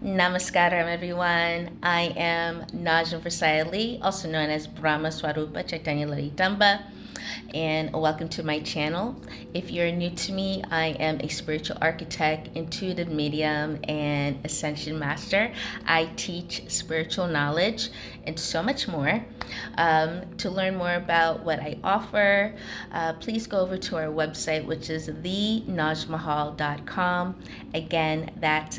Namaskaram, everyone. I am Naja Versailles, also known as Brahma Swarupa Chaitanya Laritamba, and welcome to my channel. If you're new to me, I am a spiritual architect, intuitive medium, and ascension master. I teach spiritual knowledge and so much more. To learn more about what I offer, please go over to our website, which is thenajmahal.com. Again, that's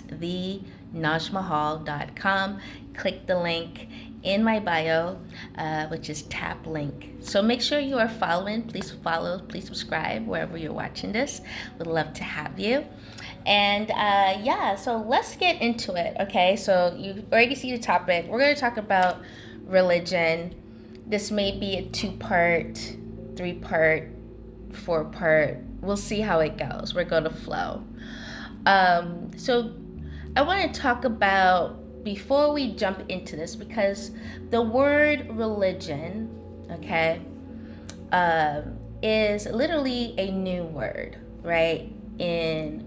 najmahal.com. Click the link in my bio, which is tap link. So make sure you are following. Please follow, please subscribe wherever you're watching this. Would love to have you. And so let's get into it. Okay, so you already see the topic. We're going to talk about religion. This may be a 2-part, 3-part, 4-part. We'll see how it goes. We're going to flow. So I want to talk about, before we jump into this, because the word religion, okay, is literally a new word, right, in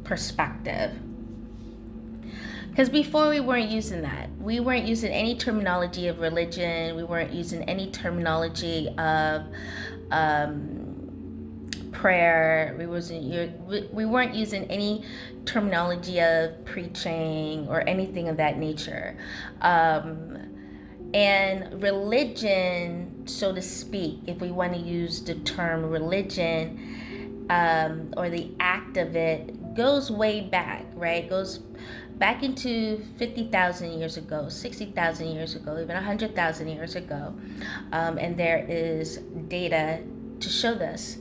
perspective. Because before we weren't using that. We weren't using any terminology of religion. We weren't using any terminology of prayer. We weren't using any terminology of preaching or anything of that nature. And religion, so to speak, if we want to use the term religion, or the act of it, goes way back, right? Goes back into 50,000 years ago, 60,000 years ago, even 100,000 years ago. And there is data to show this.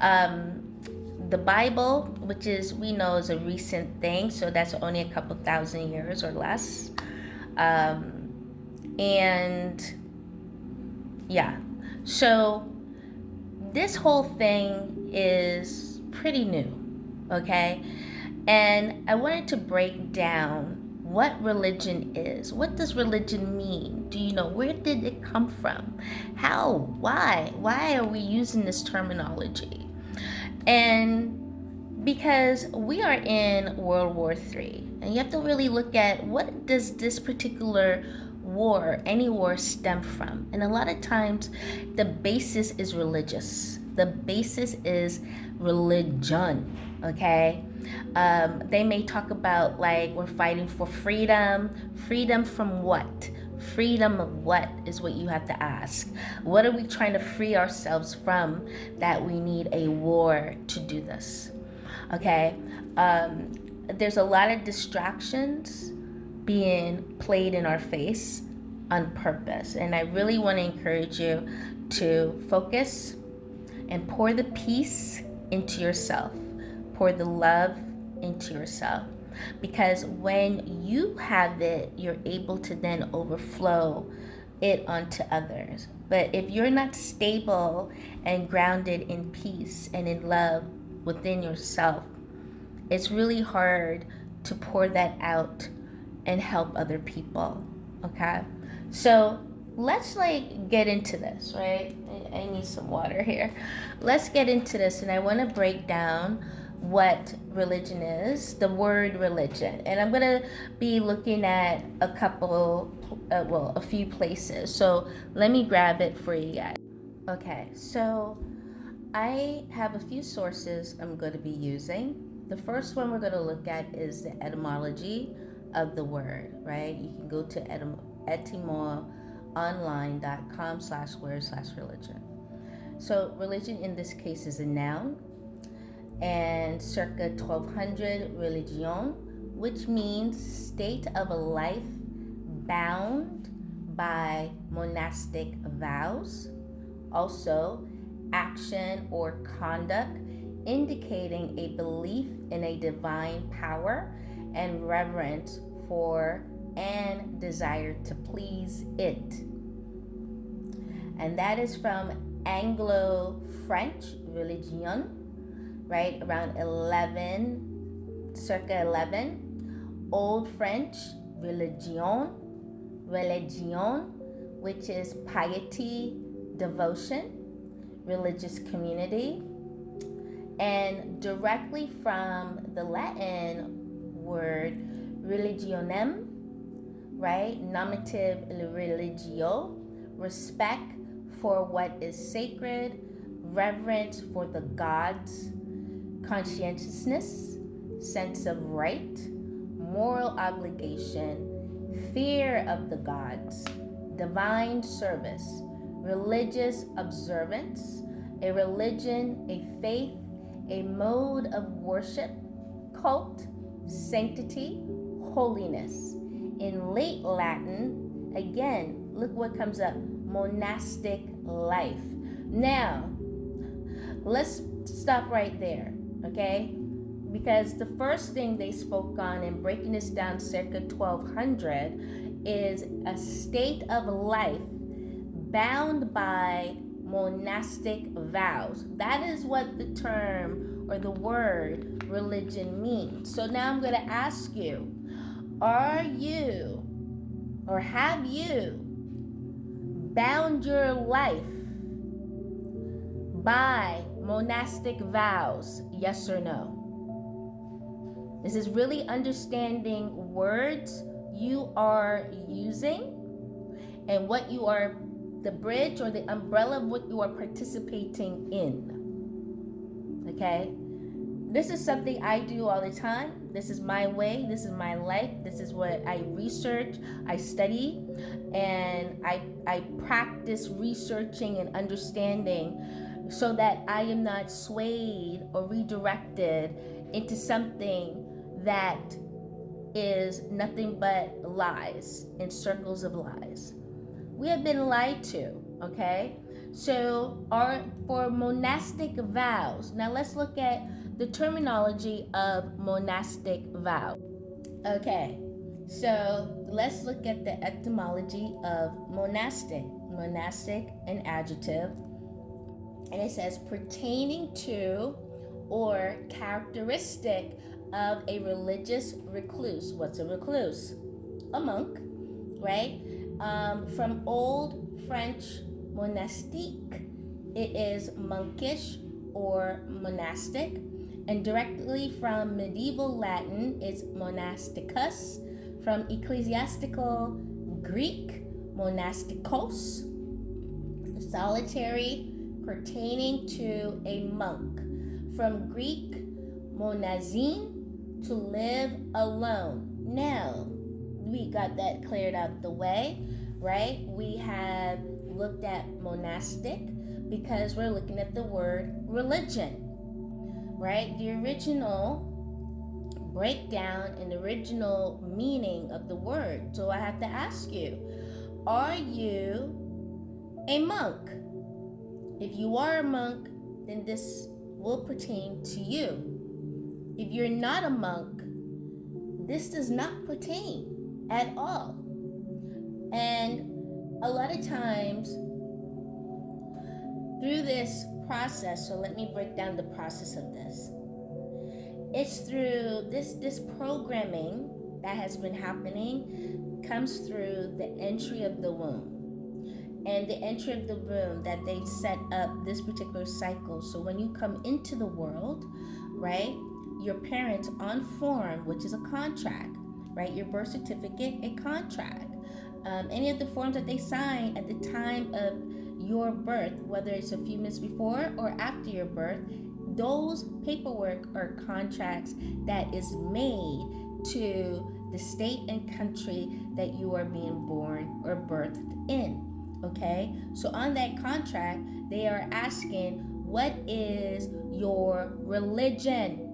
The Bible, which is, we know, is a recent thing, so that's only a couple thousand years or less. So this whole thing is pretty new, okay? And I wanted to break down what religion is. What does religion mean? Do you know, where did it come from? How? Why? Why are we using this terminology? And because we are in World War III, and you have to really look at, what does this particular war, any war, stem from? And a lot of times the basis is religious. The basis is religion, okay? They may talk about, like, we're fighting for freedom. Freedom from what? Freedom of what is what you have to ask. What are we trying to free ourselves from that we need a war to do this? Okay? There's a lot of distractions being played in our face on purpose. And I really want to encourage you to focus and pour the peace into yourself. Pour the love into yourself. Because when you have it, you're able to then overflow it onto others. But if you're not stable and grounded in peace and in love within yourself, it's really hard to pour that out and help other people, okay? So let's get into this, right? I need some water here. Let's get into this, and I want to break down what religion is, the word religion. And I'm going to be looking at a few places. So let me grab it for you guys. Okay, so I have a few sources I'm going to be using. The first one we're going to look at is the etymology of the word, right? You can go to etymonline.com/word/religion. So religion in this case is a noun, and circa 1200, religion, which means state of a life bound by monastic vows. Also, action or conduct indicating a belief in a divine power and reverence for and desire to please it. And that is from Anglo-French, religion, right, around circa 11. Old French, religion, which is piety, devotion, religious community. And directly from the Latin word religionem, right? Nominative religio, respect for what is sacred, reverence for the gods, conscientiousness, sense of right, moral obligation, fear of the gods, divine service, religious observance, a religion, a faith, a mode of worship, cult, sanctity, holiness. In late Latin, again, look what comes up, monastic life. Now, let's stop right there, okay? Because the first thing they spoke on in breaking this down circa 1200 is a state of life bound by monastic vows. That is what the term or the word religion means. So now I'm going to ask you, are you or have you bound your life by monastic vows? Yes or no? This is really understanding words you are using and what you are, the bridge or the umbrella of what you are participating in. Okay? This is something I do all the time. This is my way. This is my life. This is what I research, I study, and I practice researching and understanding so that I am not swayed or redirected into something that is nothing but lies and circles of lies. We have been lied to, okay? So for monastic vows, now let's look at the terminology of monastic vow. Okay, so let's look at the etymology of monastic. Monastic, an adjective, and it says pertaining to or characteristic of a religious recluse. What's a recluse? A monk, right? From Old French monastique, it is monkish or monastic, and directly from medieval Latin, it's monasticus, from ecclesiastical Greek, monastikos, solitary, pertaining to a monk, from Greek, monazin, to live alone. Now, we got that cleared out the way, right? We have looked at monastic because we're looking at the word religion, right? The original breakdown and original meaning of the word. So I have to ask you, are you a monk? If you are a monk, then this will pertain to you. If you're not a monk, this does not pertain at all. And a lot of times through this process, so let me break down the process of this. It's through this programming that has been happening comes through the entry of the womb. And the entry of the womb that they set up this particular cycle. So when you come into the world, right, your parents on form, which is a contract, right, your birth certificate, a contract, any of the forms that they sign at the time of your birth, whether it's a few minutes before or after your birth, those paperwork or contracts that is made to the state and country that you are being born or birthed in. Okay, so on that contract, they are asking, what is your religion?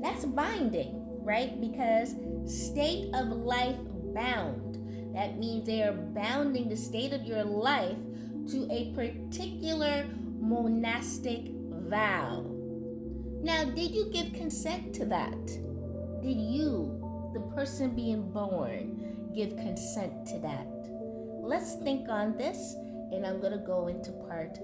That's binding, right? Because state of life bound. That means they are bounding the state of your life to a particular monastic vow. Now, did you give consent to that? Did you, the person being born, give consent to that? Let's think on this, and I'm going to go into part 2.